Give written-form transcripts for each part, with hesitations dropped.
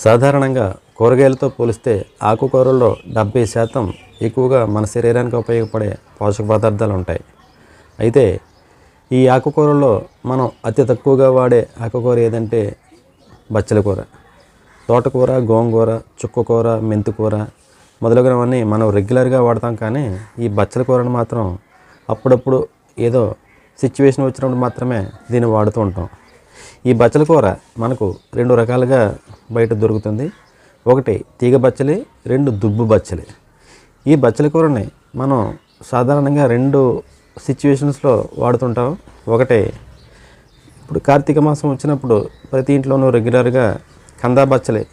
సాధారణంగా కూరగాయలతో పోలిస్తే ఆకుకూరల్లో 70% ఎక్కువగా మన శరీరానికి ఉపయోగపడే పోషక పదార్థాలు ఉంటాయి. అయితే ఈ ఆకుకూరల్లో మనం అతి తక్కువగా వాడే ఆకుకూర ఏదంటే బచ్చల కూర. తోటకూర, గోంగూర, చుక్కకూర, మెంతికూర మొదలగునవన్నీ మనం రెగ్యులర్గా వాడతాం. కానీ ఈ బచ్చల కూరను మాత్రం అప్పుడప్పుడు ఏదో సిచ్యువేషన్ వచ్చినప్పుడు మాత్రమే దీన్ని వాడుతూ ఉంటాం. ఈ బచ్చల కూర మనకు 2 రకాలుగా బయట దొరుకుతుంది. ఒకటి తీగ బచ్చలి, 2 దుబ్బు బచ్చలి. ఈ బచ్చల కూరని మనం సాధారణంగా 2 సిచ్యువేషన్స్లో వాడుతుంటాం. ఒకటి ఇప్పుడు కార్తీక మాసం వచ్చినప్పుడు ప్రతి ఇంట్లోనూ రెగ్యులర్గా కందా బచ్చలి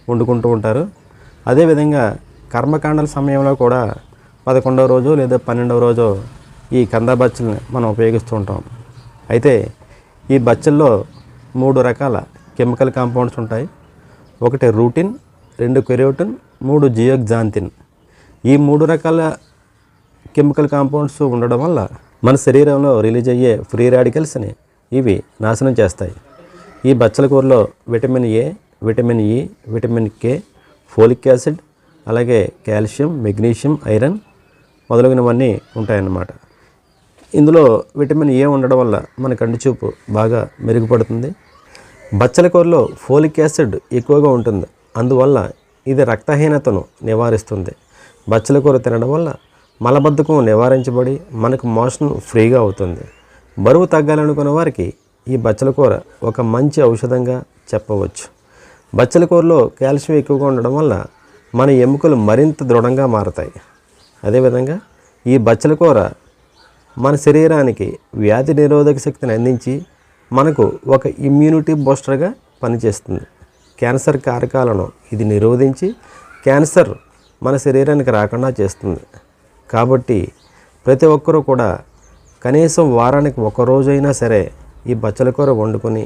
వండుకుంటూ ఉంటారు. అదేవిధంగా కర్మకాండల సమయంలో కూడా 11వ రోజు లేదా 12వ రోజు ఈ కందా బచ్చలిని మనం ఉపయోగిస్తూ ఉంటాం. అయితే ఈ బచ్చల్లో 3 రకాల కెమికల్ కాంపౌండ్స్ ఉంటాయి. ఒకటి రూటిన్, 2 కెరోటిన్, 3 జియోగ్జాంతిన్. ఈ 3 రకాల కెమికల్ కాంపౌండ్స్ ఉండడం వల్ల మన శరీరంలో రిలీజ్ అయ్యే ఫ్రీ రాడికల్స్ని ఇవి నాశనం చేస్తాయి. ఈ బచ్చల కూరలో vitamin A, vitamin E, vitamin K, folic acid, అలాగే కాల్షియం, మెగ్నీషియం, ఐరన్ మొదలగునవన్నీ ఉంటాయన్నమాట. ఇందులో విటమిన్ ఏ ఉండడం వల్ల మన కంటి చూపు బాగా మెరుగుపడుతుంది. బచ్చల కూరలో ఫోలిక్ యాసిడ్ ఎక్కువగా ఉంటుంది. అందువల్ల ఇది రక్తహీనతను నివారిస్తుంది. బచ్చల కూర తినడం వల్ల మలబద్ధకం నివారించబడి మనకు మోషన్ ఫ్రీగా అవుతుంది. బరువు తగ్గాలనుకున్న వారికి ఈ బచ్చల కూర ఒక మంచి ఔషధంగా చెప్పవచ్చు. బచ్చల కూరలో కాల్షియం ఎక్కువగా ఉండడం వల్ల మన ఎముకలు మరింత దృఢంగా మారతాయి. అదేవిధంగా ఈ బచ్చల కూర మన శరీరానికి వ్యాధి నిరోధక శక్తిని అందించి మనకు ఒక ఇమ్యూనిటీ బూస్టర్గా పనిచేస్తుంది. క్యాన్సర్ కారకాలను ఇది నిరోధించి క్యాన్సర్ మన శరీరానికి రాకుండా చేస్తుంది. కాబట్టి ప్రతి ఒక్కరూ కూడా కనీసం వారానికి 1 రోజైనా సరే ఈ బచ్చల కూర వండుకొని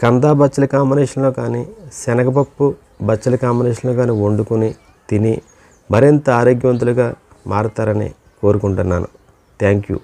కందా బచ్చల కాంబినేషన్లో కానీ శనగపప్పు బచ్చల కాంబినేషన్లో కానీ వండుకొని తిని మరింత ఆరోగ్యవంతులుగా మారుతారని కోరుకుంటున్నాను. Thank you.